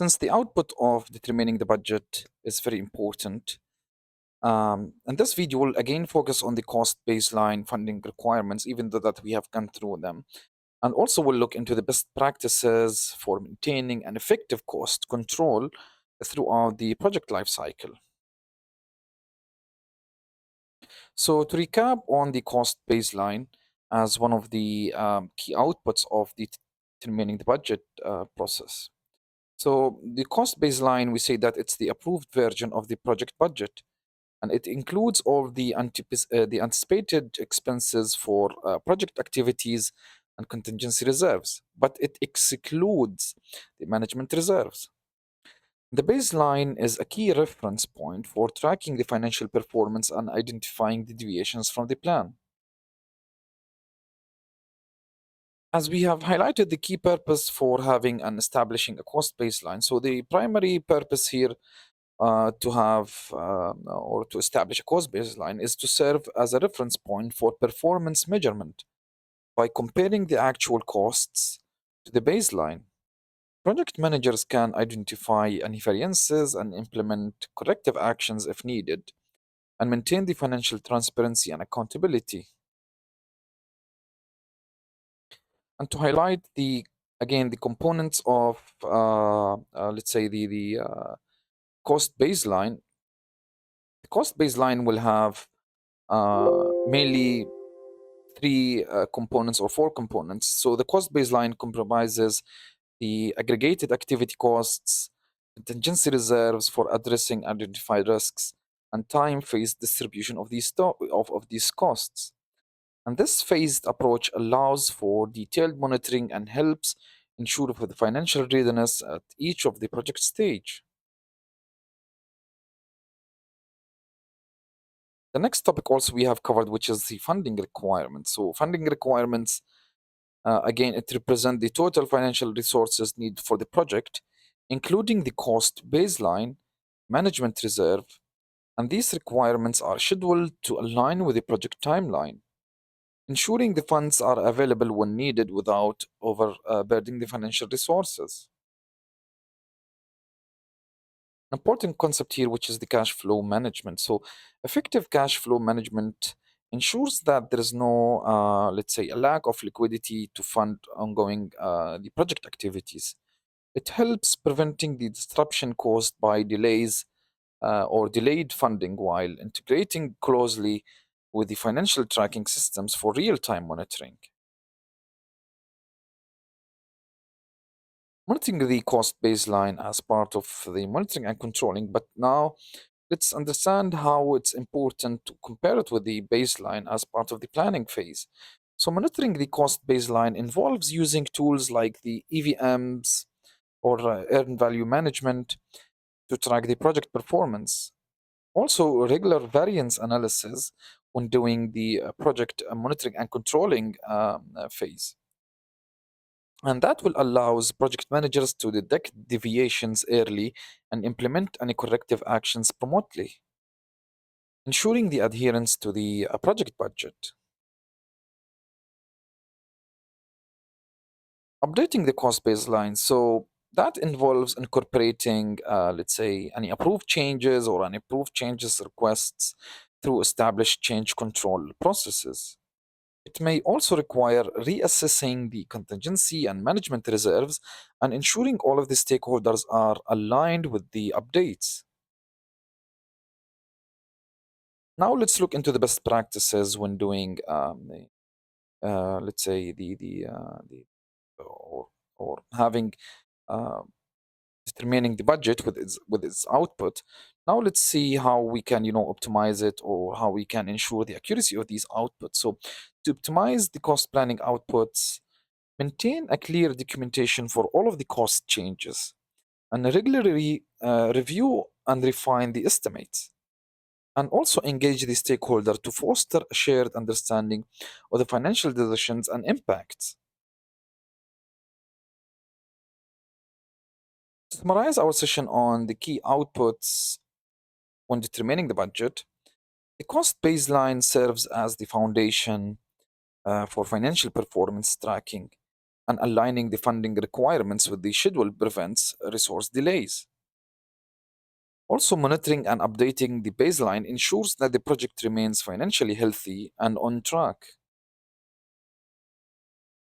Since the output of determining the budget is very important, and this video will again focus on the cost baseline funding requirements, even though that we have gone through them. And also we'll look into the best practices for maintaining an effective cost control throughout the project lifecycle. So to recap on the cost baseline as one of the key outputs of determining the budget process. So the cost baseline, we say that it's the approved version of the project budget, and it includes all the anticipated expenses for project activities and contingency reserves, but it excludes the management reserves. The baseline is a key reference point for tracking the financial performance and identifying the deviations from the plan. As we have highlighted the key purpose for having and establishing a cost baseline, so the primary purpose here to have or to establish a cost baseline is to serve as a reference point for performance measurement by comparing the actual costs to the baseline. Project managers can identify any variances and implement corrective actions if needed and maintain the financial transparency and accountability. And to highlight the again the components of let's say the cost baseline, the cost baseline will have mainly three components or four components. So the cost baseline compromises the aggregated activity costs, contingency reserves for addressing identified risks, and time-phased distribution of these costs. And this phased approach allows for detailed monitoring and helps ensure for the financial readiness at each of the project stage. The next topic also we have covered, which is the funding requirements. So funding requirements, again, it represents the total financial resources needed for the project, including the cost baseline, management reserve, and these requirements are scheduled to align with the project timeline, ensuring the funds are available when needed without overburdening the financial resources. An important concept here, which is the cash flow management. So, effective cash flow management ensures that there is no, let's say, a lack of liquidity to fund ongoing the project activities. It helps preventing the disruption caused by delays or delayed funding while integrating closely with the financial tracking systems for real-time monitoring. Monitoring the cost baseline as part of the monitoring and controlling, but now let's understand how it's important to compare it with the baseline as part of the planning phase. So, monitoring the cost baseline involves using tools like the EVMs or earned value management to track the project performance. Also, regular variance analysis when doing the project monitoring and controlling phase. And that will allows project managers to detect deviations early and implement any corrective actions promptly, ensuring the adherence to the project budget. Updating the cost baseline. So that involves incorporating, let's say, any approved changes or unapproved changes requests through established change control processes. It may also require reassessing the contingency and management reserves and ensuring all of the stakeholders are aligned with the updates. Now let's look into the best practices when doing, let's say, the or having uh, determining the budget with its output. Now let's see how we can optimize it or how we can ensure the accuracy of these outputs. So to optimize the cost planning outputs, maintain a clear documentation for all of the cost changes and regularly review and refine the estimates. And also engage the stakeholder to foster a shared understanding of the financial decisions and impacts. To summarize our session on the key outputs when determining the budget, the cost baseline serves as the foundation for financial performance tracking. and aligning the funding requirements with the schedule prevents resource delays. Also, monitoring and updating the baseline ensures that the project remains financially healthy and on track.